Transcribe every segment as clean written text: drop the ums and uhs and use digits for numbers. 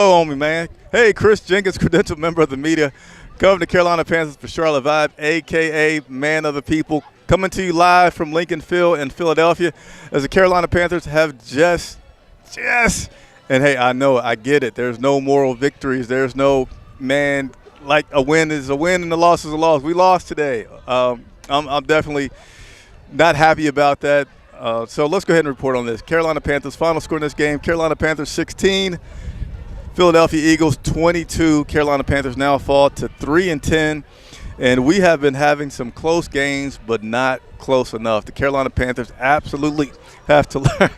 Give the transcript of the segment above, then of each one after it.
On me, man. Hey, Chris Jenkins, credentialed member of the media, covering the Carolina Panthers for Charlotte Vibe, a.k.a. Man of the People, coming to you live from Lincoln Field in Philadelphia as the Carolina Panthers have and hey, I know, I get it. There's no moral victories. There's no, man, like a win is a win and a loss is a loss. We lost today. I'm definitely not happy about that. So let's go ahead and report on this. Carolina Panthers final score in this game, Carolina Panthers 16, Philadelphia Eagles 22. Carolina Panthers now fall to 3-10, and we have been having some close games, but not close enough. The Carolina Panthers absolutely have to learn.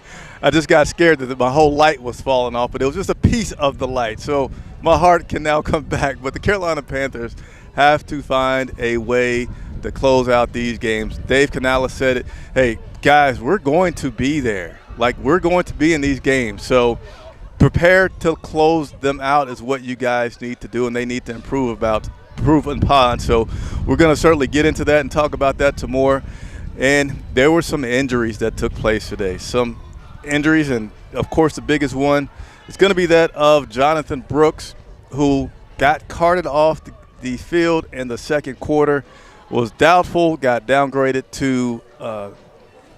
I just got scared that my whole light was falling off, but it was just a piece of the light. So my heart can now come back. But the Carolina Panthers have to find a way to close out these games. Dave Canales said it. Hey, guys, we're going to be there. Like, we're going to be in these games. So prepare to close them out is what you guys need to do, and they need to improve upon. So we're going to certainly get into that and talk about that some more. And there were some injuries that took place today. Some injuries, and of course the biggest one is going to be that of Jonathan Brooks, who got carted off the field in the second quarter, was doubtful, got downgraded to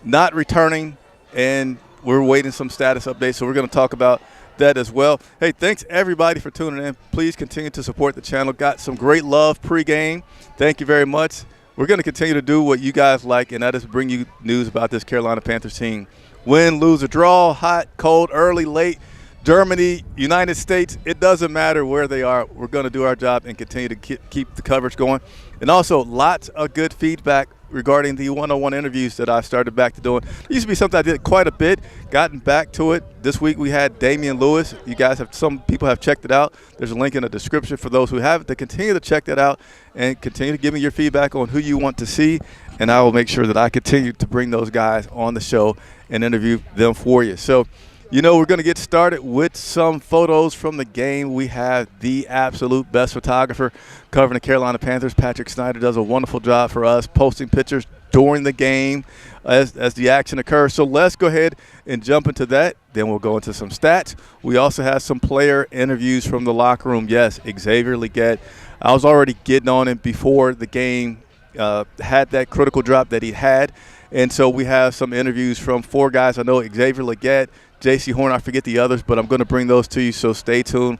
not returning, and we're waiting some status updates. So we're going to talk about that as well. Hey, thanks everybody for tuning in. Please continue to support the channel. Got some great love pregame. Thank you very much. We're going to continue to do what you guys like, and that is bring you news about this Carolina Panthers team. Win, lose, or draw, hot, cold, early, late, Germany, United States, it doesn't matter where they are. We're going to do our job and continue to keep the coverage going. And also lots of good feedback regarding the one-on-one interviews that I started back to doing. It used to be something I did quite a bit, gotten back to it. This week we had Damian Lewis. You guys have, some people have checked it out. There's a link in the description for those who haven't to continue to check that out and continue to give me your feedback on who you want to see. And I will make sure that I continue to bring those guys on the show and interview them for you. So, you know, we're going to get started with some photos from the game. We have the absolute best photographer covering the Carolina Panthers. Patrick Snyder does a wonderful job for us, posting pictures during the game as the action occurs. So let's go ahead and jump into that. Then we'll go into some stats. We also have some player interviews from the locker room. Yes, Xavier Legette. I was already getting on him before the game had that critical drop that he had. And so we have some interviews from four guys. I know Xavier Legette, J.C. Horn, I forget the others, but I'm going to bring those to you, so stay tuned.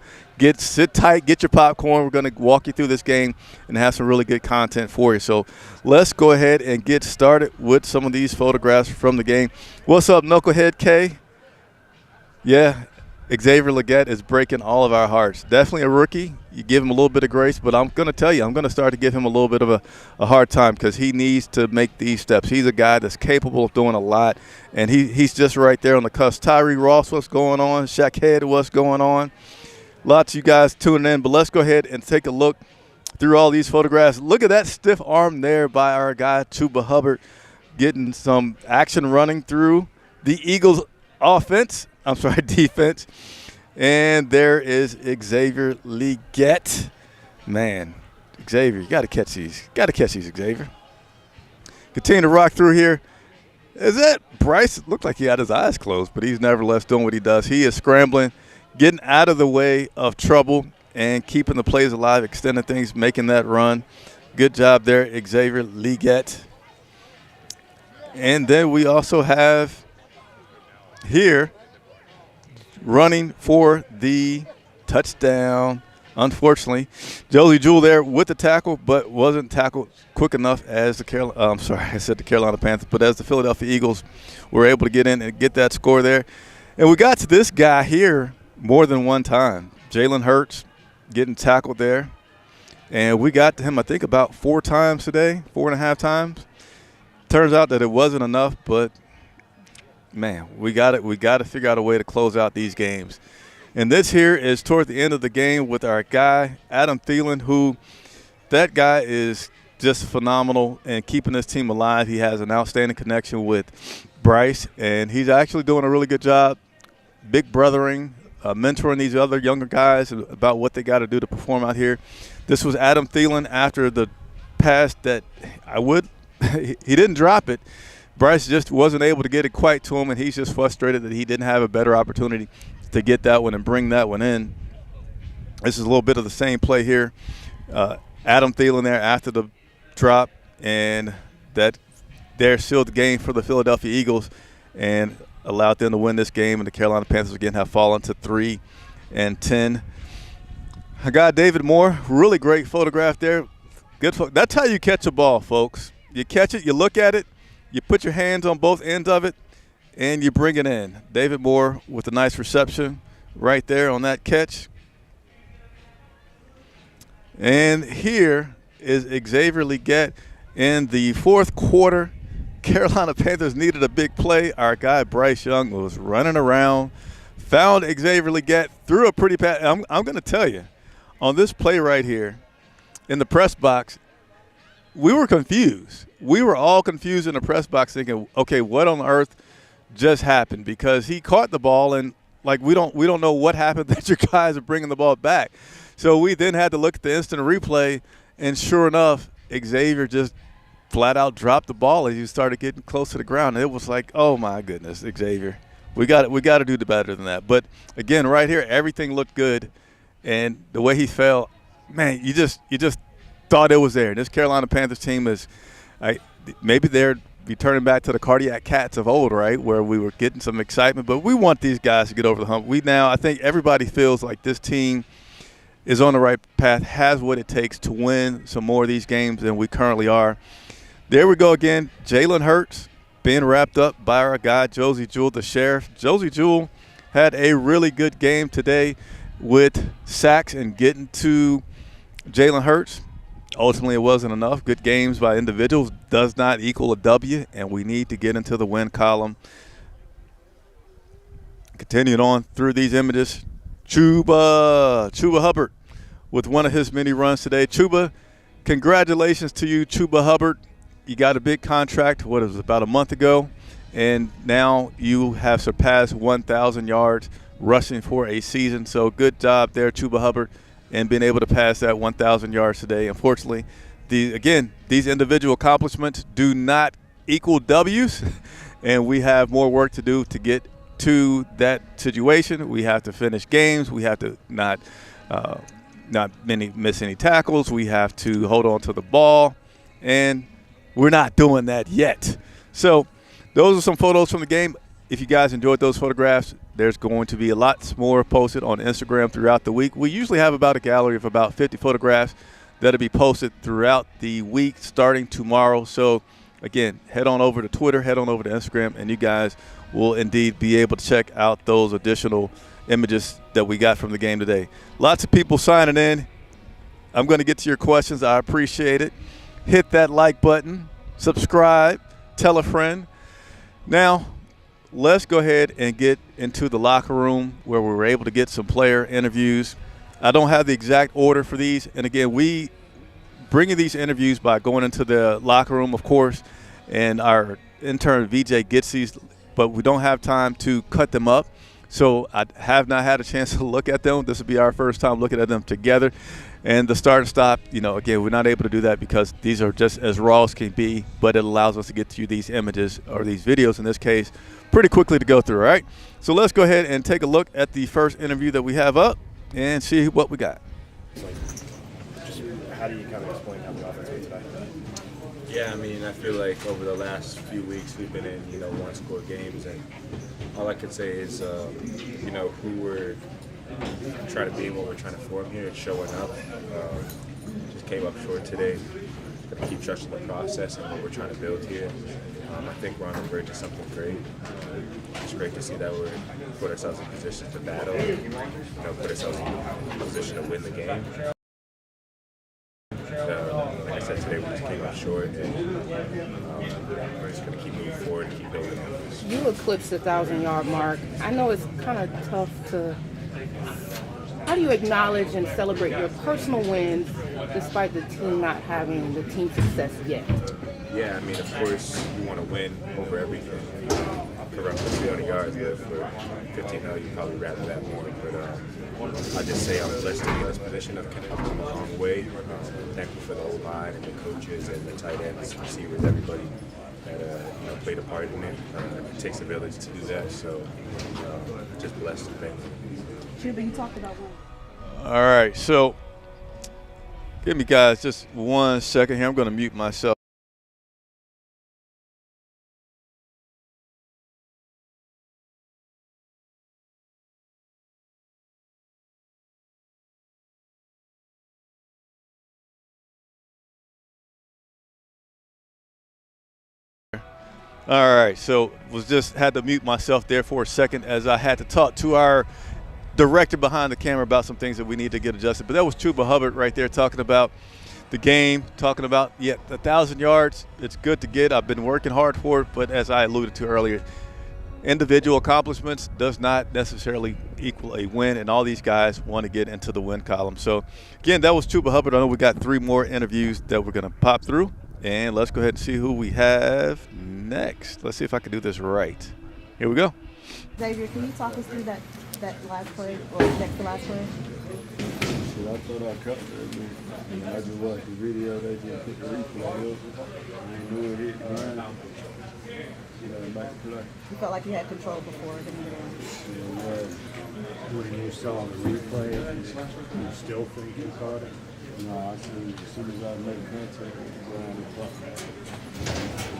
Sit tight, get your popcorn. We're going to walk you through this game and have some really good content for you. So let's go ahead and get started with some of these photographs from the game. What's up, Knucklehead K? Yeah, Xavier Legette is breaking all of our hearts. Definitely a rookie. You give him a little bit of grace, but I'm going to tell you, I'm going to start to give him a little bit of a hard time because he needs to make these steps. He's a guy that's capable of doing a lot, and he's just right there on the cusp. Tyree Ross, what's going on? Shaq Head, what's going on? Lots of you guys tuning in, but let's go ahead and take a look through all these photographs. Look at that stiff arm there by our guy, Chuba Hubbard, getting some action running through the Eagles defense. And there is Xavier Legette. Man, Xavier, you got to catch these. Got to catch these, Xavier. Continue to rock through here. Is that Bryce? It looked like he had his eyes closed, but he's nevertheless doing what he does. He is scrambling, getting out of the way of trouble and keeping the plays alive, extending things, making that run. Good job there, Xavier Legette. And then we also have here running for the touchdown. Unfortunately, Josie Jewell there with the tackle, but wasn't tackled quick enough as the Carolina Panthers, but as the Philadelphia Eagles were able to get in and get that score there. And we got to this guy here more than one time. Jalen Hurts getting tackled there. And we got to him, I think, about 4 times today, 4.5 times. Turns out that it wasn't enough, but man, we got to figure out a way to close out these games. And this here is toward the end of the game with our guy, Adam Thielen, who that guy is just phenomenal and keeping this team alive. He has an outstanding connection with Bryce, and he's actually doing a really good job big brothering, mentoring these other younger guys about what they got to do to perform out here. This was Adam Thielen after the pass that he didn't drop it. Bryce just wasn't able to get it quite to him, and he's just frustrated that he didn't have a better opportunity to get that one and bring that one in. This is a little bit of the same play here. Adam Thielen there after the drop, and that there sealed the game for the Philadelphia Eagles and allowed them to win this game. And the Carolina Panthers again have fallen to 3-10. I got David Moore, really great photograph there. Good. That's how you catch a ball, folks. You catch it, you look at it, you put your hands on both ends of it, and you bring it in. David Moore with a nice reception right there on that catch. And here is Xavier Legette in the fourth quarter. Carolina Panthers needed a big play. Our guy Bryce Young was running around, found Xavier Legette, threw a pretty pass. I'm going to tell you, on this play right here in the press box, we were confused. We were all confused in the press box thinking, okay, what on earth just happened? Because he caught the ball and, like, we don't know what happened that your guys are bringing the ball back. So we then had to look at the instant replay, and sure enough, Xavier just flat out dropped the ball as you started getting close to the ground. And it was like, oh my goodness, Xavier, we got to do better than that. But again, right here, everything looked good, and the way he fell, man, you just thought it was there. This Carolina Panthers team is, maybe they're returning back to the cardiac cats of old, right, where we were getting some excitement. But we want these guys to get over the hump. I think everybody feels like this team is on the right path, has what it takes to win some more of these games than we currently are. There we go again. Jalen Hurts being wrapped up by our guy, Josey Jewell, the sheriff. Josey Jewell had a really good game today with sacks and getting to Jalen Hurts. Ultimately, it wasn't enough. Good games by individuals does not equal a W, and we need to get into the win column. Continuing on through these images, Chuba Hubbard with one of his many runs today. Chuba, congratulations to you, Chuba Hubbard. You got a big contract, about a month ago, and now you have surpassed 1,000 yards rushing for a season. So good job there, Chuba Hubbard, and being able to pass that 1,000 yards today. Unfortunately, these individual accomplishments do not equal W's, and we have more work to do to get to that situation. We have to finish games. We have to not miss any tackles. We have to hold on to the ball, and we're not doing that yet. So those are some photos from the game. If you guys enjoyed those photographs, there's going to be a lot more posted on Instagram throughout the week. We usually have about a gallery of about 50 photographs that'll be posted throughout the week starting tomorrow. So, again, head on over to Twitter, head on over to Instagram, and you guys will indeed be able to check out those additional images that we got from the game today. Lots of people signing in. I'm going to get to your questions. I appreciate it. Hit that like button, subscribe, tell a friend. Now, let's go ahead and get into the locker room where we were able to get some player interviews. I don't have the exact order for these. And, again, we bringing these interviews by going into the locker room, of course, and our intern VJ gets these, but we don't have time to cut them up. So I have not had a chance to look at them. This will be our first time looking at them together. And the start and stop, again, we're not able to do that because these are just as raw as can be, but it allows us to get to you these images, or these videos in this case, pretty quickly to go through, all right? So let's go ahead and take a look at the first interview that we have up and see what we got. Just how do you kind of explain how the offense gets back? Yeah, I feel like over the last few weeks we've been in, one-score games, and all I can say is, who we're trying to be and what we're trying to form here is showing up. Just came up short today. Gonna keep trusting the process and what we're trying to build here. I think we're on the verge of something great. It's great to see that we're put ourselves in position to battle, put ourselves in position to win the game. Like I said today, we just came up short, and we're just going to keep moving forward and keep building on this. You eclipsed the 1,000-yard mark. I know it's kind of tough to. How do you acknowledge and celebrate your personal wins despite the team not having the team success yet? Yeah, of course, you want to win over everything. For roughly 300 yards, but for 15-0, you'd probably rather that more. But I just say I'm blessed to be in this position. I've come a long way. Thankful for the O-line and the coaches and the tight ends, receivers, everybody that played a part in it. It takes a village to do that, so just blessed and thankful. Chuba, you talked about All right, so give me, guys, just 1 second here. I'm going to mute myself. All right, so had to mute myself there for a second as I had to talk to our director behind the camera about some things that we need to get adjusted. But that was Chuba Hubbard right there talking about the game, talking about 1,000 yards. It's good to get. I've been working hard for it, but as I alluded to earlier, individual accomplishments does not necessarily equal a win, and all these guys want to get into the win column. So, again, that was Chuba Hubbard. I know we got 3 more interviews that we're going to pop through, and let's go ahead and see who we have next. Let's see if I can do this right. Here we go. Xavier, can you talk us through that last play, or next to last play? Shit, I thought I cut it. I just watched the video. They just put the replay up. I ain't knew it hit the ground. Back to play. You felt like you had control before the game. When you saw the replay, you still think you caught it? No, I seen as soon as I made contact with the ground,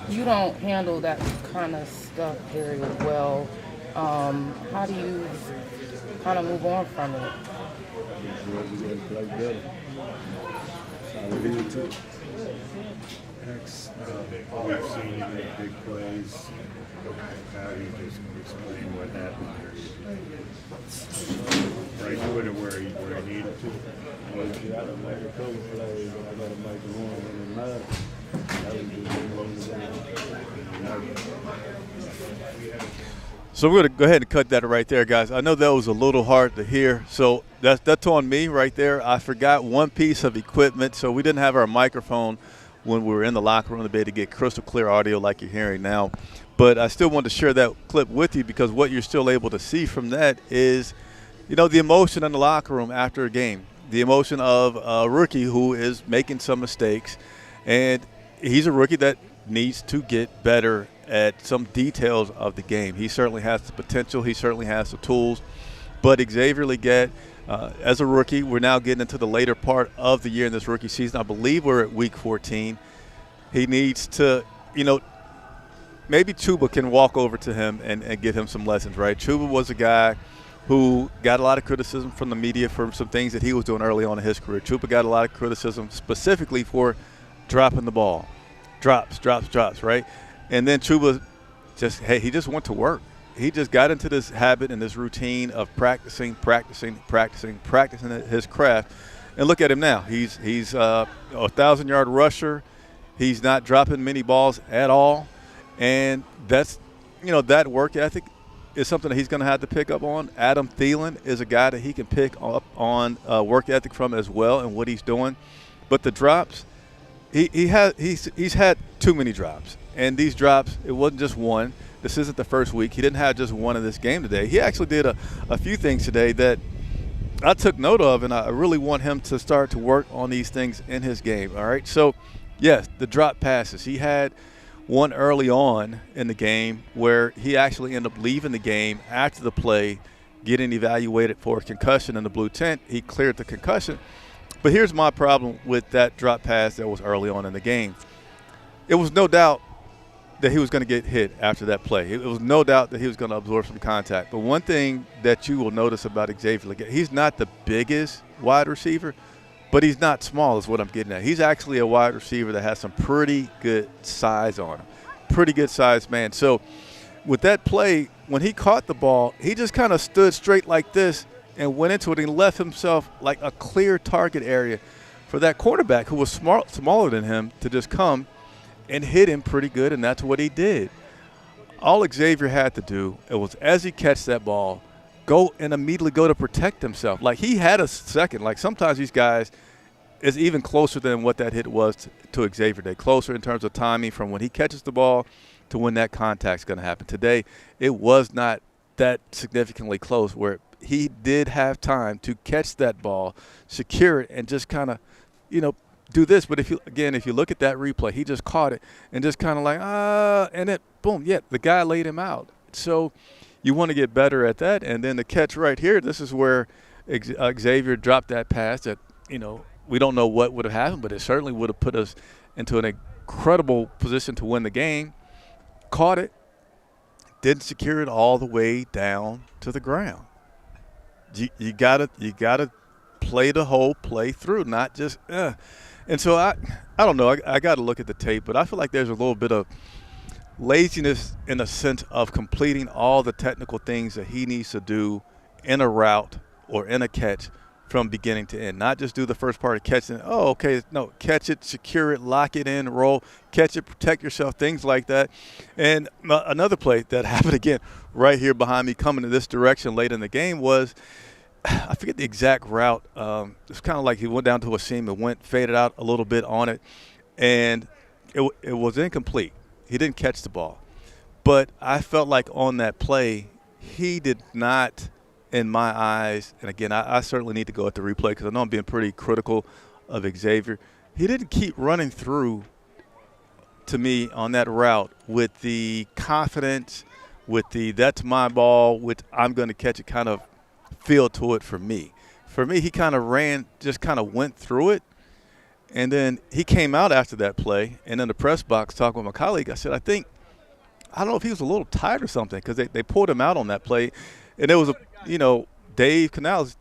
it You don't handle that kind of stuff very well. How do you kind of move on from it? we got to play better. That's all we need to. We've seen you make big plays. How do you just explain what happened there? Right, you went where you needed to. Well, you got to make a couple plays, but I got to make the one when it matters. That was just So we're going to go ahead and cut that right there, guys. I know that was a little hard to hear, so that's on me right there. I forgot one piece of equipment, so we didn't have our microphone when we were in the locker room to be able to get crystal clear audio like you're hearing now. But I still wanted to share that clip with you because what you're still able to see from that is, the emotion in the locker room after a game, the emotion of a rookie who is making some mistakes, and he's a rookie that needs to get better at some details of the game. He certainly has the potential. He certainly has the tools. But Xavier Legette, as a rookie, we're now getting into the later part of the year in this rookie season. I believe we're at week 14. He needs to, maybe Chuba can walk over to him and give him some lessons, right? Chuba was a guy who got a lot of criticism from the media for some things that he was doing early on in his career. Chuba got a lot of criticism specifically for dropping the ball. Drops, right? And then Chuba he just went to work. He just got into this habit and this routine of practicing his craft. And look at him now. He's a 1,000-yard rusher. He's not dropping many balls at all. And that's, that work ethic is something that he's going to have to pick up on. Adam Thielen is a guy that he can pick up on work ethic from as well and what he's doing. But the drops, he's had too many drops. And these drops, it wasn't just one. This isn't the first week. He didn't have just one in this game today. He actually did a few things today that I took note of, and I really want him to start to work on these things in his game, all right? So, yes, the drop passes. He had one early on in the game where he actually ended up leaving the game after the play, getting evaluated for a concussion in the blue tent. He cleared the concussion. But here's my problem with that drop pass that was early on in the game. It was no doubt that he was going to get hit after that play. It was no doubt that he was going to absorb some contact. But one thing that you will notice about Xavier Legette, he's not the biggest wide receiver, but he's not small is what I'm getting at. He's actually a wide receiver that has some pretty good size on him, pretty good size man. So with that play, when he caught the ball, he just kind of stood straight like this and went into it and left himself like a clear target area for that quarterback who was smaller than him to just come and hit him pretty good, and that's what he did. All Xavier had to do, it was as he catches that ball, go and immediately go to protect himself. Like he had a second. Like sometimes these guys is even closer than what that hit was to Xavier. They're closer in terms of timing from when he catches the ball to when that contact's going to happen. Today, it was not that significantly close where he did have time to catch that ball, secure it, and just kind of, do this. But if you look at that replay, he just caught it and just kind of like, and then boom, the guy laid him out. So you want to get better at that. And then the catch right here, this is where Xavier dropped that pass that, we don't know what would have happened, but it certainly would have put us into an incredible position to win the game. Caught it, didn't secure it all the way down to the ground. You gotta play the whole play through, not just. And so I don't know. I got to look at the tape, but I feel like there's a little bit of laziness in the sense of completing all the technical things that he needs to do in a route or in a catch from beginning to end. Not just do the first part of catching it. Oh, okay. No, catch it, secure it, lock it in, roll, catch it, protect yourself, things like that. And another play that happened again right here behind me coming in this direction late in the game was, I forget the exact route. It's kind of like he went down to a seam and faded out a little bit on it, and it was incomplete. He didn't catch the ball. But I felt like on that play, he did not, in my eyes, and again, I certainly need to go at the replay because I know I'm being pretty critical of Xavier. He didn't keep running through, to me, on that route with the confidence, with the that's my ball, with I'm going to catch it kind of feel to it for me. For me, he kind of went through it. And then he came out after that play, and in the press box talking with my colleague, I said, I don't know if he was a little tired or something because they pulled him out on that play. And it was, Dave Canales,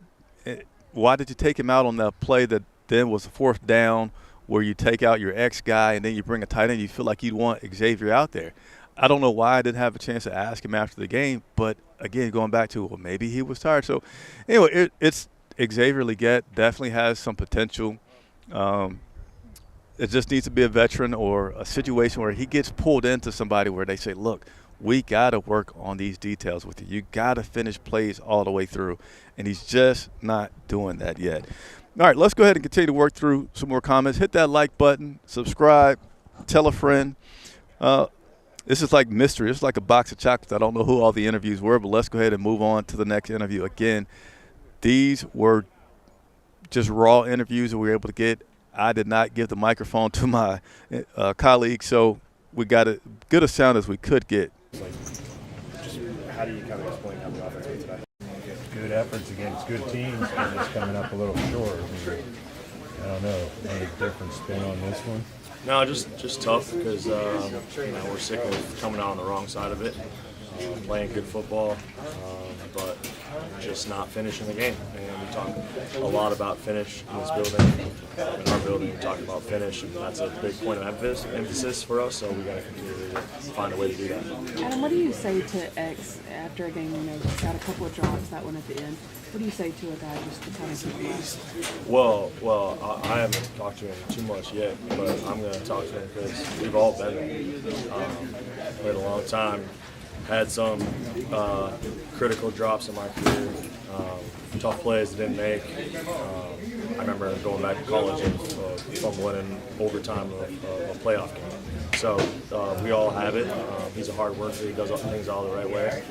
why did you take him out on that play that then was a fourth down where you take out your ex guy and then you bring a tight end? You feel like you'd want Xavier out there. I don't know why I didn't have a chance to ask him after the game, but again, going back to, well, maybe he was tired. So anyway, it's Xavier Legette definitely has some potential. It just needs to be a veteran or a situation where he gets pulled into somebody where they say, look, we got to work on these details with you. You got to finish plays all the way through. And he's just not doing that yet. All right, let's go ahead and continue to work through some more comments. Hit that like button, subscribe, tell a friend. This is like mystery. It's like a box of chocolates. I don't know who all the interviews were, but let's go ahead and move on to the next interview. Again, these were just raw interviews that we were able to get. I did not give the microphone to my colleague, so we got as good a sound as we could get. How do you kind of explain how the offense today? Good efforts against good teams, and it's coming up a little short. I don't know. Any different spin on this one? No, just tough because we're sick of coming out on the wrong side of it, playing good football, but just not finishing the game. And we talk a lot about finish in this building. In our building, we talk about finish, and that's a big point of emphasis for us. So we got to continue to find a way to do that. Adam, what do you say to X after a game? He's got a couple of drops, that one at the end. What do you say to a guy just to kind of keep him? Well, I haven't talked to him too much yet, but I'm going to talk to him because we've all been there. Played a long time, had some critical drops in my career, tough plays I didn't make. I remember going back to college and from winning overtime of a playoff game. So we all have it. He's a hard worker. He does things all the right way.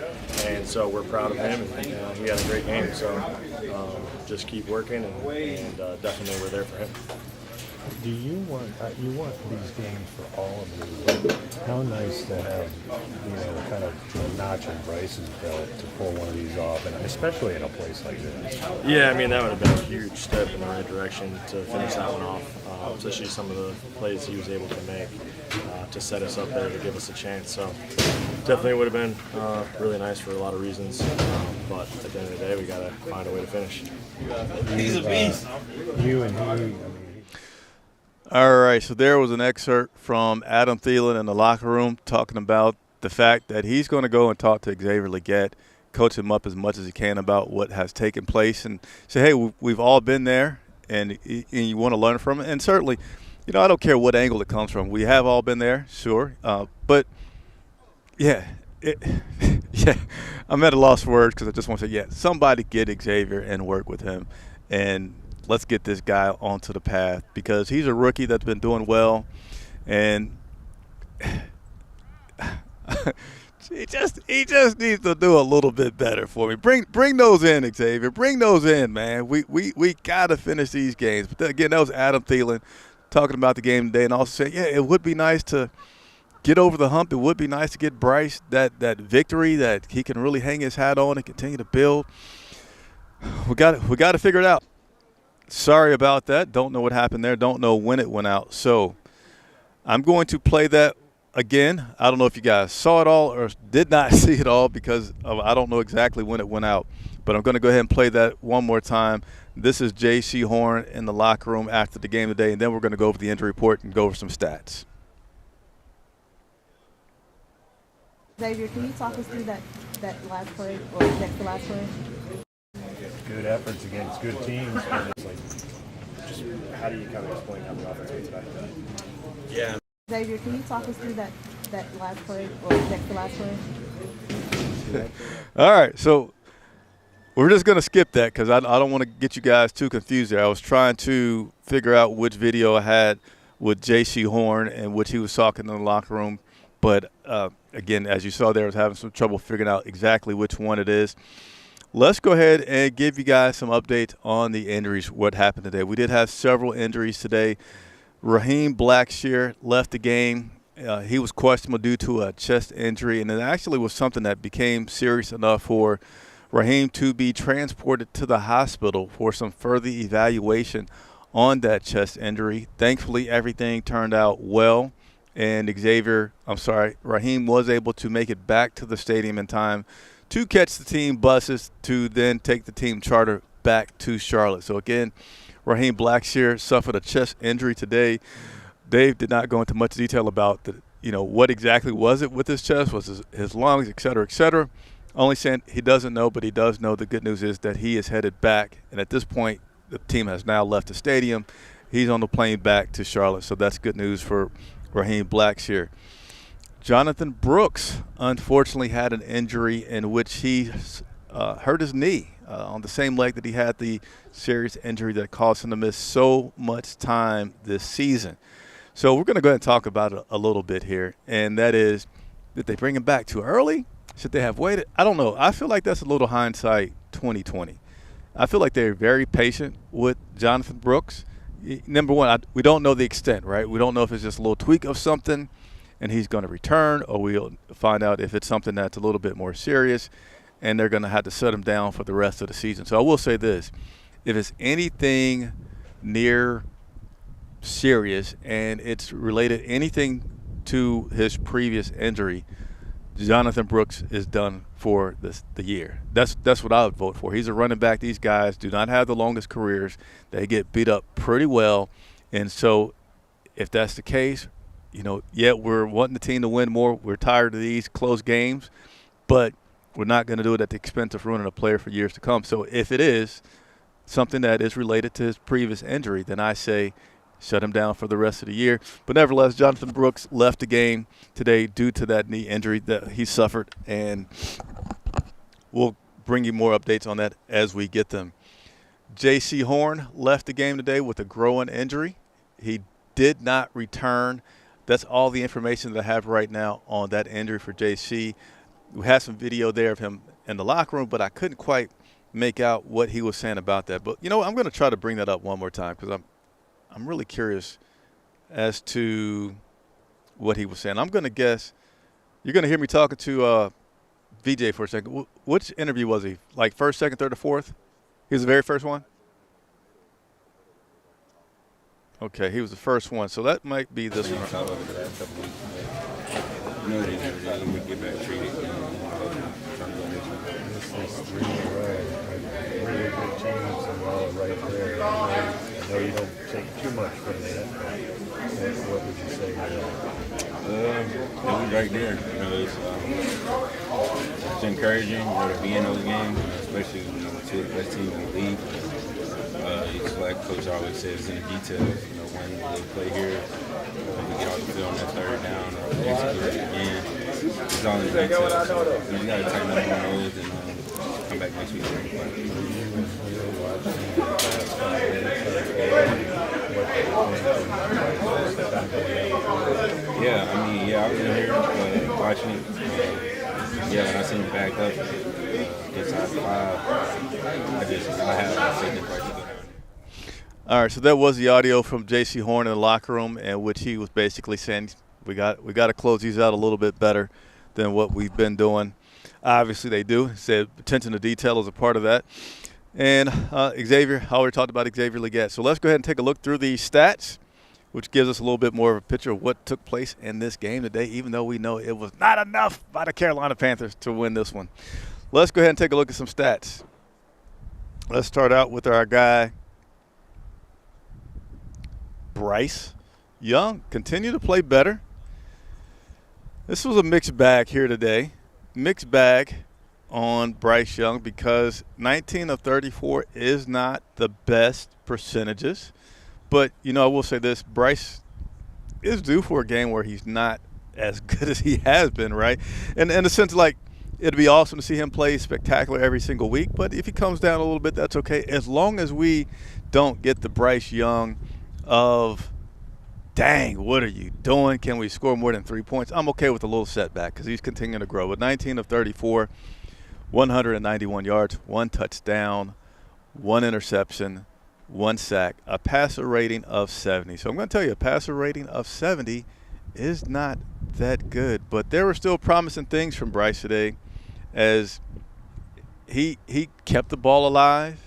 And so we're proud of him. And he had a great game. So just keep working and definitely we're there for him. Do you want these games for all of you? How nice to have kind of a notch in Bryce's belt to pull one of these off, and especially in a place like this. Yeah, I mean that would have been a huge step in the right direction to finish that one off, especially some of the plays he was able to make to set us up there to give us a chance. So definitely would have been really nice for a lot of reasons, but at the end of the day, we got to find a way to finish. He's a beast. You and he. All right, so there was an excerpt from Adam Thielen in the locker room talking about the fact that he's going to go and talk to Xavier Legette, coach him up as much as he can about what has taken place, and say, hey, we've all been there, and you want to learn from it. And certainly, I don't care what angle it comes from. We have all been there, sure. But, yeah, I'm at a loss for words because I just want to say, somebody get Xavier and work with him. And let's get this guy onto the path because he's a rookie that's been doing well, and he just needs to do a little bit better for me. Bring those in, Xavier. Bring those in, man. We got to finish these games. But again, that was Adam Thielen talking about the game today, and also saying, it would be nice to get over the hump. It would be nice to get Bryce that victory that he can really hang his hat on and continue to build. we got to figure it out. Sorry about that. Don't know what happened there. Don't know when it went out. So I'm going to play that again. I don't know if you guys saw it all or did not see it all because I don't know exactly when it went out. But I'm going to go ahead and play that one more time. This is J.C. Horn in the locker room after the game today, and then we're going to go over the injury report and go over some stats. Xavier, can you talk us through that last play or next to last play? Good efforts against good teams, but it's like, just how do you kind of explain how the offense went today? Yeah. Xavier, can you talk us through that last play or next to last play? All right, so we're just going to skip that because I don't want to get you guys too confused there. I was trying to figure out which video I had with J.C. Horn and which he was talking in the locker room. But, again, as you saw there, I was having some trouble figuring out exactly which one it is. Let's go ahead and give you guys some updates on the injuries, what happened today. We did have several injuries today. Raheem Blackshear left the game. He was questionable due to a chest injury, and it actually was something that became serious enough for Raheem to be transported to the hospital for some further evaluation on that chest injury. Thankfully, everything turned out well, and Raheem was able to make it back to the stadium in time to catch the team buses to then take the team charter back to Charlotte. So, again, Raheem Blackshear suffered a chest injury today. Dave did not go into much detail about what exactly was it with his chest, was his lungs, et cetera, et cetera. Only saying he doesn't know, but he does know the good news is that he is headed back. And at this point, the team has now left the stadium. He's on the plane back to Charlotte, so that's good news for Raheem Blackshear. Jonathan Brooks, unfortunately, had an injury in which he hurt his knee on the same leg that he had the serious injury that caused him to miss so much time this season. So we're going to go ahead and talk about it a little bit here, and that is, did they bring him back too early? Should they have waited? I don't know. I feel like that's a little hindsight 2020. I feel like they're very patient with Jonathan Brooks. Number one, we don't know the extent, right? We don't know if it's just a little tweak of something and he's going to return, or we'll find out if it's something that's a little bit more serious and they're going to have to shut him down for the rest of the season. So I will say this. If it's anything near serious and it's related anything to his previous injury, Jonathan Brooks is done for the year. That's what I would vote for. He's a running back. These guys do not have the longest careers. They get beat up pretty well. And so if that's the case, we're wanting the team to win more. We're tired of these close games, but we're not going to do it at the expense of ruining a player for years to come. So if it is something that is related to his previous injury, then I say shut him down for the rest of the year. But nevertheless, Jonathan Brooks left the game today due to that knee injury that he suffered, and we'll bring you more updates on that as we get them. J.C. Horn left the game today with a groin injury. He did not return. That's all the information that I have right now on that injury for J.C. We had some video there of him in the locker room, but I couldn't quite make out what he was saying about that. But, I'm going to try to bring that up one more time because I'm really curious as to what he was saying. I'm going to guess you're going to hear me talking to VJ for a second. Which interview was he? Like first, second, third, or fourth? He was the very first one? Okay, he was the first one. So that might be this one. Over the last couple weeks, but it is what it is. We get back treated. Trying to go next week. This is 3 in a row. Really good teams and all right there. I know you don't take too much from that. What would you say to that? It was right there. It's encouraging to be in those games, especially two of the best teams in the league. It's like Coach always says, in the details. When they play here, we get off the field on that third down or execute it again. It's all in the details. So we got to tighten up on those and come back next week. I was in here watching it. When I seen him back up against I5, I have seen him right. All right, so that was the audio from J.C. Horn in the locker room, in which he was basically saying we got to close these out a little bit better than what we've been doing. Obviously, they do. He said attention to detail is a part of that. And Xavier, I already talked about Xavier Legette. So let's go ahead and take a look through the stats, which gives us a little bit more of a picture of what took place in this game today, even though we know it was not enough by the Carolina Panthers to win this one. Let's go ahead and take a look at some stats. Let's start out with our guy, Bryce Young. Continue to play better. This was a mixed bag here today. Mixed bag on Bryce Young because 19 of 34 is not the best percentages. But, I will say this. Bryce is due for a game where he's not as good as he has been, right? And in the sense, like, it'd be awesome to see him play spectacular every single week. But if he comes down a little bit, that's okay. As long as we don't get the Bryce Young of, dang, what are you doing? Can we score more than 3 points? I'm okay with a little setback because he's continuing to grow. But 19 of 34, 191 yards, 1 touchdown, 1 interception, 1 sack, a passer rating of 70. So I'm going to tell you, a passer rating of 70 is not that good. But there were still promising things from Bryce today as he kept the ball alive.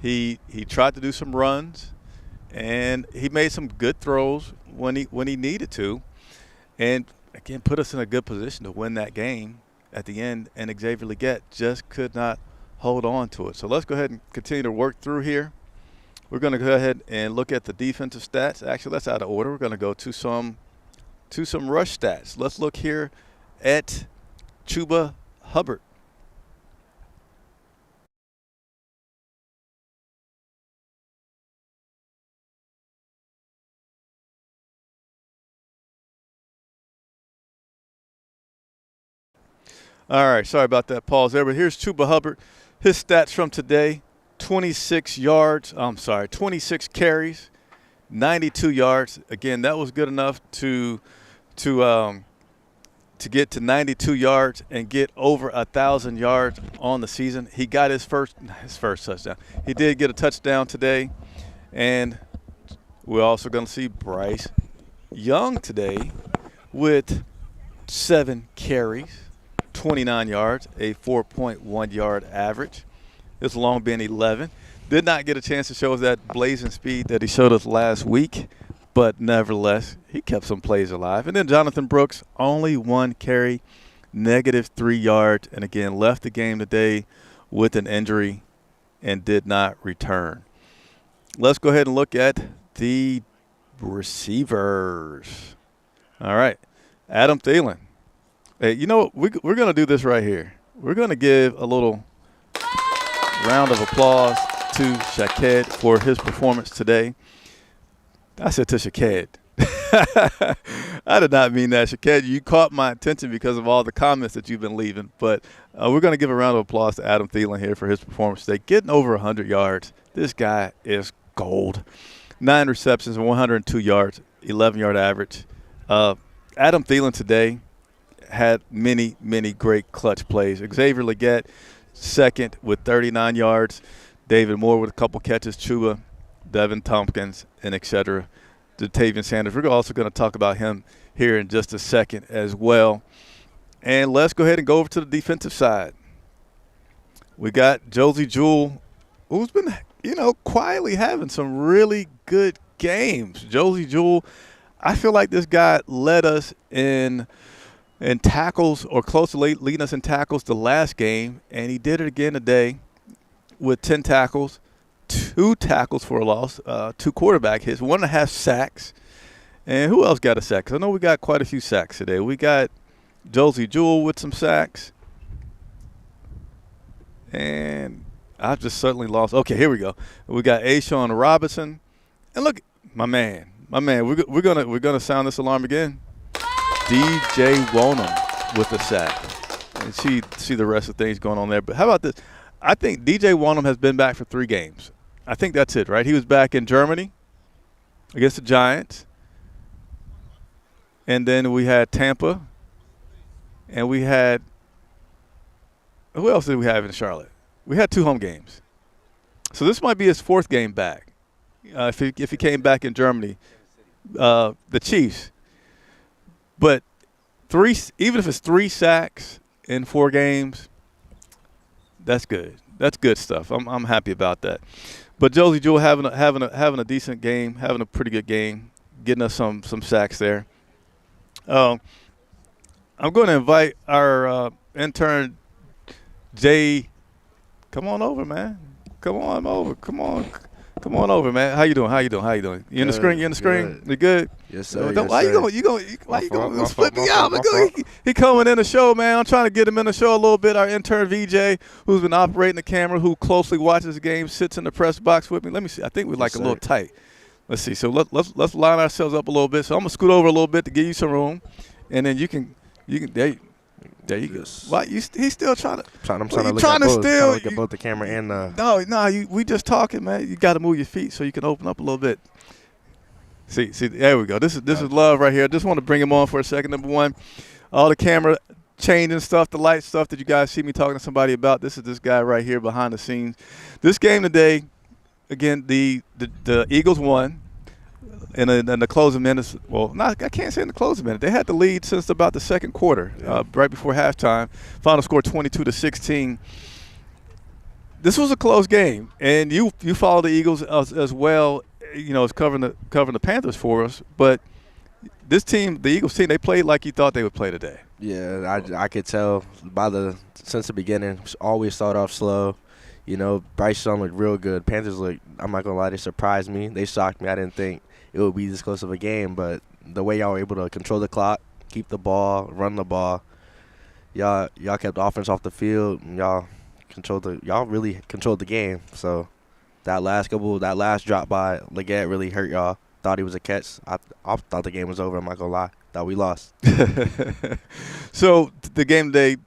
He tried to do some runs, and he made some good throws when he needed to. And, again, put us in a good position to win that game at the end, and Xavier Legette just could not hold on to it. So let's go ahead and continue to work through here. We're going to go ahead and look at the defensive stats. Actually, that's out of order. We're going to go to some rush stats. Let's look here at Chuba Hubbard. All right, sorry about that pause there, but here's Chuba Hubbard. His stats from today, 26 carries, 92 yards. Again, that was good enough to get to 92 yards and get over 1,000 yards on the season. He got his first touchdown. He did get a touchdown today, and we're also going to see Bryce Young today with 7 carries, 29 yards, a 4.1 yard average. It's long been 11. Did not get a chance to show us that blazing speed that he showed us last week, but nevertheless, he kept some plays alive. And then Jonathan Brooks, only 1 carry, -3 yards, and again left the game today with an injury and did not return. Let's go ahead and look at the receivers. All right, Adam Thielen. Hey, we're going to do this right here. We're going to give a little round of applause to Shaked for his performance today. I said to Shaked. I did not mean that, Shaked. You caught my attention because of all the comments that you've been leaving. But we're going to give a round of applause to Adam Thielen here for his performance today. Getting over 100 yards. This guy is gold. 9 receptions, 102 yards, 11-yard average. Adam Thielen today had many, many great clutch plays. Xavier Legette, second with 39 yards. David Moore with a couple catches. Chuba, Devin Tompkins, and et cetera. Jatavian Sanders. We're also going to talk about him here in just a second as well. And let's go ahead and go over to the defensive side. We got Josie Jewell, who's been, quietly having some really good games. Josie Jewell, I feel like this guy led us in tackles, or close to leading us in tackles the last game, and he did it again today with 10 tackles, 2 tackles for a loss, 2 quarterback hits, 1.5 sacks. And who else got a sack? 'Cause I know we got quite a few sacks today. We got Josie Jewell with some sacks. And I've just certainly lost. Okay, here we go. We got Ashawn Robinson. And look, my man, we're gonna sound this alarm again. DJ Wonham with the sack. And see the rest of things going on there. But how about this? I think DJ Wonham has been back for 3 games. I think that's it, right? He was back in Germany against the Giants. And then we had Tampa. And we had – who else did we have in Charlotte? We had 2 home games. So this might be his 4th game back. If he came back in Germany, the Chiefs. But even if it's 3 sacks in 4 games, that's good. That's good stuff. I'm happy about that. But Josie Jewell having a decent game, having a pretty good game, getting us some sacks there. I'm going to invite our intern Jay. Come on over, man. Come on over. Come on over, man. How you doing? You in the screen? You in the screen? You good? Yes, sir. Why you going split me out? He coming in the show, man. I'm trying to get him in the show a little bit. Our intern VJ, who's been operating the camera, who closely watches the game, sits in the press box with me. Let me see. I think we're a little tight. Let's see. So let's line ourselves up a little bit. So I'm gonna scoot over a little bit to give you some room, and then you can there you go. Why he's still trying to? I'm trying to look at both the camera and the. No. We just talking, man. You got to move your feet so you can open up a little bit. See, there we go. This is love right here. I just want to bring him on for a second. Number one, all the camera changing stuff, the light stuff that you guys see me talking to somebody about. This is this guy right here behind the scenes. This game today, again, the Eagles won. In the closing minutes, I can't say in the closing minute. They had the lead since about the second quarter, right before halftime. Final score 22-16. This was a close game, and you follow the Eagles as well. As covering the Panthers for us. But this team, the Eagles team, they played like you thought they would play today. Yeah, I could tell since the beginning. Always start off slow. Bryce Young looked real good. Panthers looked. I'm not gonna lie, they surprised me. They shocked me. I didn't think it would be this close of a game, but the way y'all were able to control the clock, keep the ball, run the ball, y'all kept the offense off the field, and y'all really controlled the game. So that last drop by Legette really hurt y'all. Thought he was a catch. I thought the game was over. I'm not gonna lie. Thought we lost. So the game today,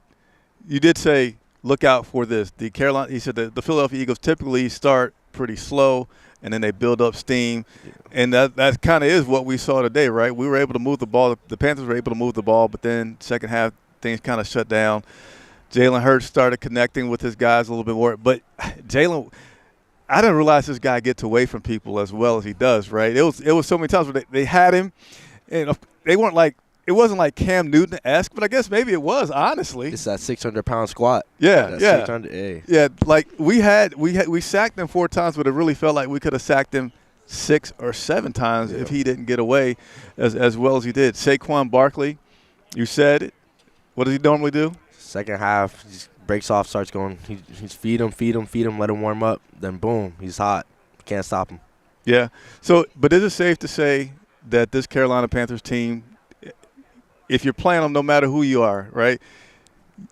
you did say look out for this. He said the Philadelphia Eagles typically start pretty slow, and then they build up steam. And that kind of is what we saw today, right? We were able to move the ball. The Panthers were able to move the ball, but then second half things kind of shut down. Jalen Hurts started connecting with his guys a little bit more. But Jalen, I didn't realize this guy gets away from people as well as he does, right? It was so many times where they had him, and they weren't like – it wasn't like Cam Newton-esque, but I guess maybe it was, honestly. It's that 600-pound squat. Yeah. 600, hey. Yeah, like we sacked him 4 times, but it really felt like we could have sacked him 6 or 7 times if he didn't get away as well as he did. Saquon Barkley, you said it. What does he normally do? Second half, he just breaks off, starts going. He's feed him, let him warm up. Then boom, he's hot. Can't stop him. Yeah. So, but is it safe to say that this Carolina Panthers team, if you're playing them, no matter who you are, right,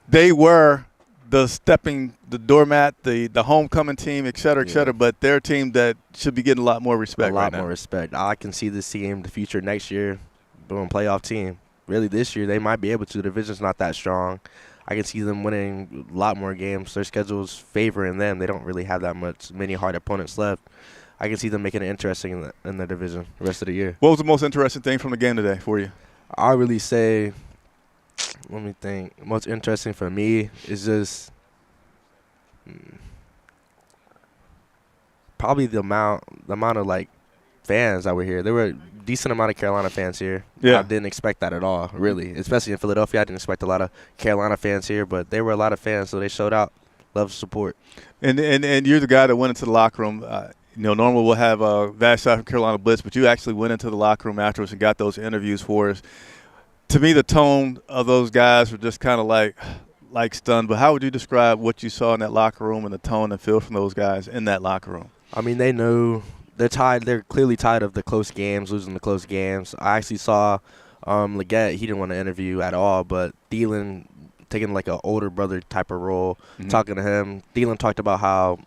they were the doormat, the homecoming team, et cetera, but they're a team that should be getting a lot more respect right now. A lot more respect. I can see this team the future next year, boom, playoff team. Really, this year they might be able to. The division's not that strong. I can see them winning a lot more games. Their schedule's favoring them. They don't really have many hard opponents left. I can see them making it interesting in the division the rest of the year. What was the most interesting thing from the game today for you? I really say, let me think. Most interesting for me is just probably the amount of like fans that were here. There were a decent amount of Carolina fans here. Yeah. I didn't expect that at all, really. Especially in Philadelphia, I didn't expect a lot of Carolina fans here, but there were a lot of fans, so they showed out. Love support. And you're the guy that went into the locker room. Normally we'll have Vash from Carolina Blitz, but you actually went into the locker room afterwards and got those interviews for us. To me, the tone of those guys were just kind of like stunned. But how would you describe what you saw in that locker room and the tone and feel from those guys in that locker room? I mean, they know they're tired. They're clearly tired of the close games, losing the close games. I actually saw Legette. He didn't want to interview at all, but Thielen taking like an older brother type of role, talking to him. Thielen talked about how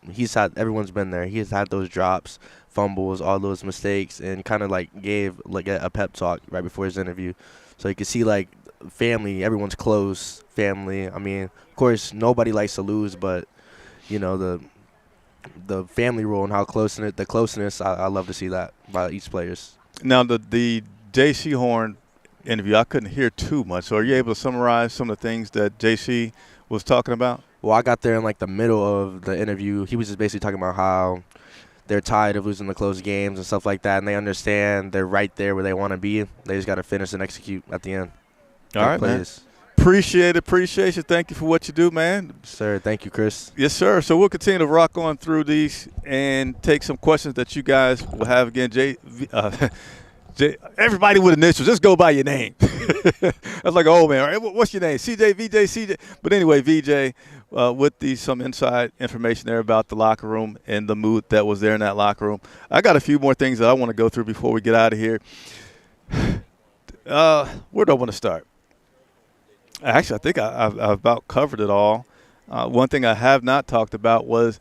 everyone's been there. He has had those drops, fumbles, all those mistakes, and kind of like gave like a pep talk right before his interview. So you could see like family, everyone's close, family. I mean, of course, nobody likes to lose, but the family role and how the closeness, I love to see that by each players. Now the J.C. Horn interview, I couldn't hear too much. So are you able to summarize some of the things that J.C. was talking about? Well, I got there in like the middle of the interview. He was just basically talking about how they're tired of losing the close games and stuff like that, and they understand they're right there where they want to be. They just got to finish and execute at the end. All right, man. Appreciate you. Thank you for what you do, man. Sir, thank you, Chris. Yes, sir. So we'll continue to rock on through these and take some questions that you guys will have again. Everybody with initials, just go by your name. That's like, oh man, all right, what's your name? CJ, VJ, CJ. But anyway, VJ, with some inside information there about the locker room and the mood that was there in that locker room. I got a few more things that I want to go through before we get out of here. Where do I want to start? Actually, I think I've about covered it all. One thing I have not talked about was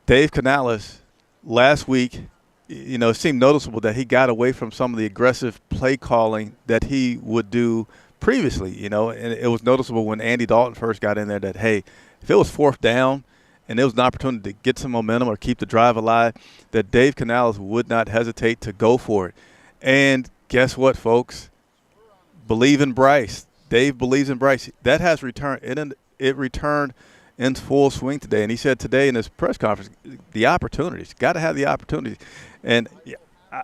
Dave Canales last week. It seemed noticeable that he got away from some of the aggressive play calling that he would do previously, and it was noticeable when Andy Dalton first got in there that, hey, if it was fourth down and there was an opportunity to get some momentum or keep the drive alive, that Dave Canales would not hesitate to go for it. And guess what, folks? Believe in Bryce. Dave believes in Bryce. That has returned. It returned in full swing today. And he said today in his press conference, the opportunities, got to have the opportunities. And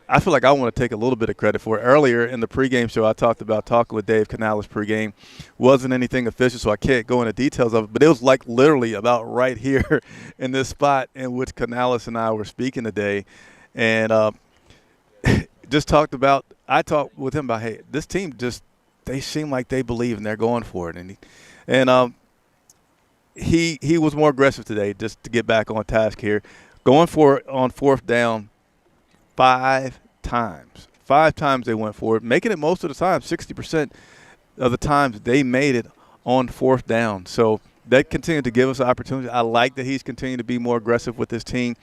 I feel like I want to take a little bit of credit for it. Earlier in the pregame show, I talked about talking with Dave Canales pregame. Wasn't anything official, so I can't go into details of it. But it was like literally about right here in this spot in which Canales and I were speaking today. And just I talked with him about, hey, this team they seem like they believe and they're going for it. And he was more aggressive today, just to get back on task here. Going for it on fourth down 5 times. 5 times they went for it, making it most of the time, 60% of the times they made it on fourth down. So that continued to give us opportunity. I like that he's continuing to be more aggressive with his team,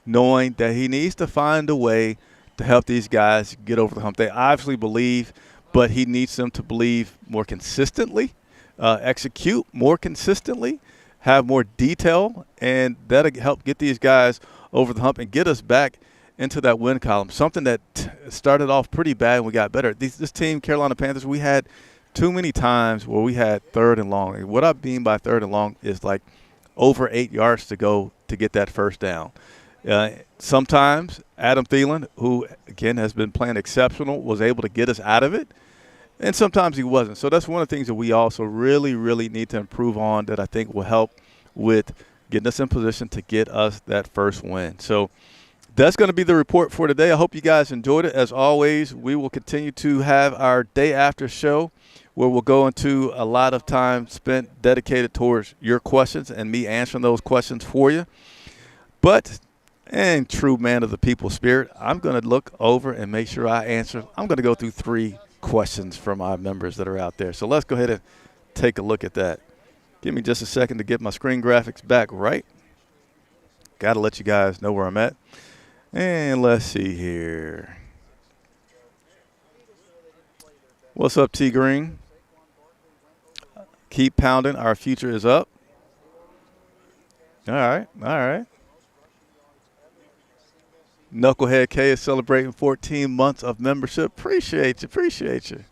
knowing that he needs to find a way to help these guys get over the hump. They obviously believe, but he needs them to believe more consistently, execute more consistently, have more detail, and that'll help get these guys over the hump and get us back into that win column, something that started off pretty bad and we got better. This team, Carolina Panthers, we had too many times where we had third and long. And what I mean by third and long is like over 8 yards to go to get that first down. Sometimes Adam Thielen, who, again, has been playing exceptional, was able to get us out of it, and sometimes he wasn't. So that's one of the things that we also really, really need to improve on that I think will help with getting us in position to get us that first win. So that's going to be the report for today. I hope you guys enjoyed it. As always, we will continue to have our day after show where we'll go into a lot of time spent dedicated towards your questions and me answering those questions for you. But in true man of the people spirit, I'm going to look over and make sure I answer. I'm going to go through 3 questions from our members that are out there. So let's go ahead and take a look at that. Give me just a second to get my screen graphics back right. Got to let you guys know where I'm at. And let's see here. What's up, T Green? Keep pounding. Our future is up. All right. Knucklehead K is celebrating 14 months of membership. Appreciate you.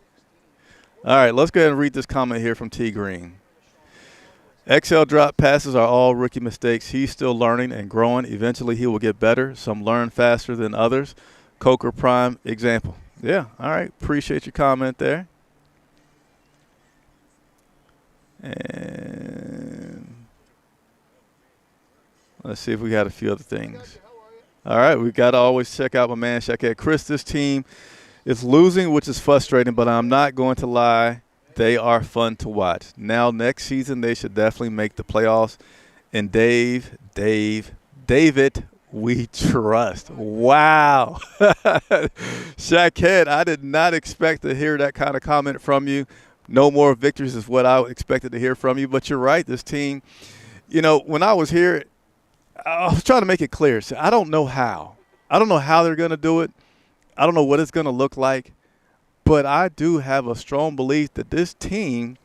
All right, let's go ahead and read this comment here from T Green. XL drop passes are all rookie mistakes. He's still learning and growing. Eventually he will get better. Some learn faster than others. Coker prime example. Yeah, all right. Appreciate your comment there. And let's see if we got a few other things. All right, we got to always check out my man Shaquette. Chris, this team is losing, which is frustrating, but I'm not going to lie. They are fun to watch. Now, next season, they should definitely make the playoffs. And David, we trust. Wow. Shaquette, I did not expect to hear that kind of comment from you. No more victories is what I expected to hear from you. But you're right, this team, when I was here, I was trying to make it clear. So I don't know how. I don't know how they're going to do it. I don't know what it's going to look like. But I do have a strong belief that this team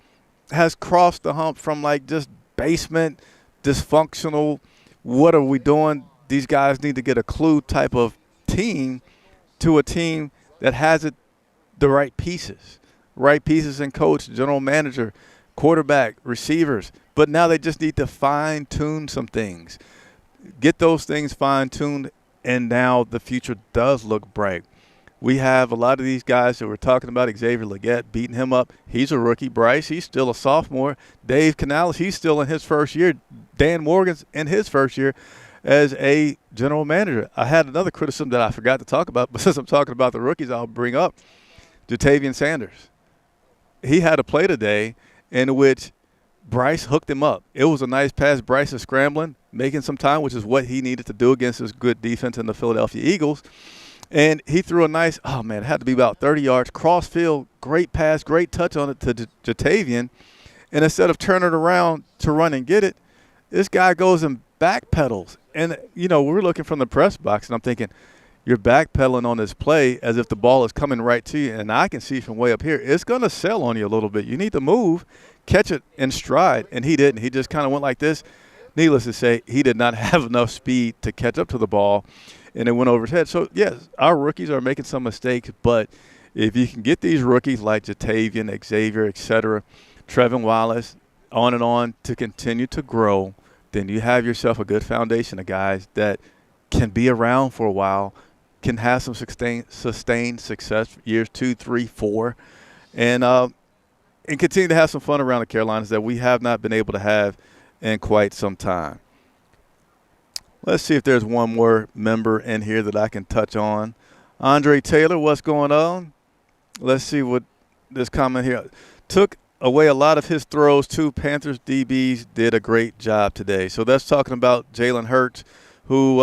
has crossed the hump from like just basement, dysfunctional, what are we doing? These guys need to get a clue type of team to a team that has the right pieces in coach, general manager, quarterback, receivers. But now they just need to fine-tune some things, get those things fine-tuned, and now the future does look bright. We have a lot of these guys that we're talking about, Xavier Legette, beating him up. He's a rookie. Bryce, he's still a sophomore. Dave Canales, he's still in his first year. Dan Morgan's in his first year as a general manager. I had another criticism that I forgot to talk about, but since I'm talking about the rookies, I'll bring up Jatavian Sanders. He had a play today in which Bryce hooked him up. It was a nice pass. Bryce is scrambling, making some time, which is what he needed to do against this good defense in the Philadelphia Eagles. And he threw a nice, oh, man, it had to be about 30 yards, cross field, great pass, great touch on it to Jatavian. And instead of turning around to run and get it, this guy goes and backpedals. And, you know, we're looking from the press box, and I'm thinking, you're backpedaling on this play as if the ball is coming right to you. And I can see from way up here, it's going to sell on you a little bit. You need to move, catch it in stride. And he didn't. He just kind of went like this. Needless to say, he did not have enough speed to catch up to the ball, and it went over his head. So, yes, our rookies are making some mistakes, but if you can get these rookies like Jatavian, Xavier, et cetera, Trevin Wallace, on, to continue to grow, then you have yourself a good foundation of guys that can be around for a while, can have some sustained success years 2, 3, 4, and continue to have some fun around the Carolinas that we have not been able to have in quite some time. Let's see if there's one more member in here that I can touch on. Andre Taylor, what's going on? Let's see what this comment here. Took away a lot of his throws, too. Panthers DBs did a great job today. So that's talking about Jalen Hurts, who,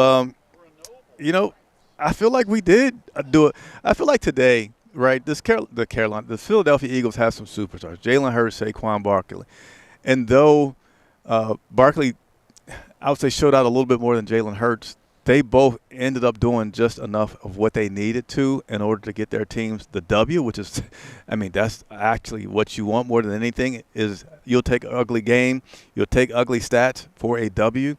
you know, I feel like we did do it. I feel like today, right, the Philadelphia Eagles have some superstars. Jalen Hurts, Saquon Barkley. And though Barkley, I would say, showed out a little bit more than Jalen Hurts, they both ended up doing just enough of what they needed to in order to get their teams the W, which is, I mean, that's actually what you want more than anything is you'll take an ugly game, you'll take ugly stats for a W.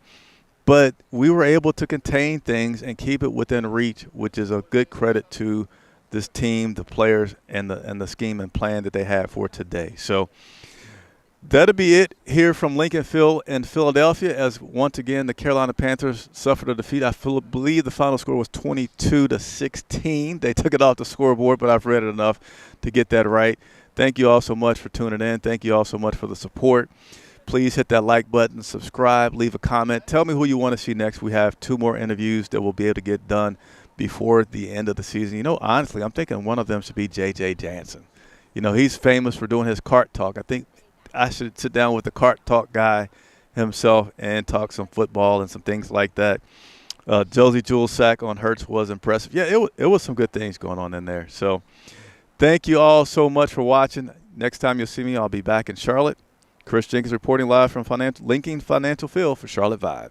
But we were able to contain things and keep it within reach, which is a good credit to this team, the players, and the scheme and plan that they had for today. So that'll be it here from Lincoln Field in Philadelphia, as once again the Carolina Panthers suffered a defeat. I believe the final score was 22-16. They took it off the scoreboard, but I've read it enough to get that right. Thank you all so much for tuning in. Thank you all so much for the support. Please hit that like button, subscribe, leave a comment. Tell me who you want to see next. We have 2 more interviews that we'll be able to get done before the end of the season. You know, honestly, I'm thinking one of them should be J.J. Jansen. You know, he's famous for doing his cart talk. I think I should sit down with the cart talk guy himself and talk some football and some things like that. Josie Jewell's sack on Hurts was impressive. Yeah, it was some good things going on in there. So thank you all so much for watching. Next time you'll see me, I'll be back in Charlotte. Chris Jenkins reporting live from Lincoln Financial Field for Charlotte Vibe.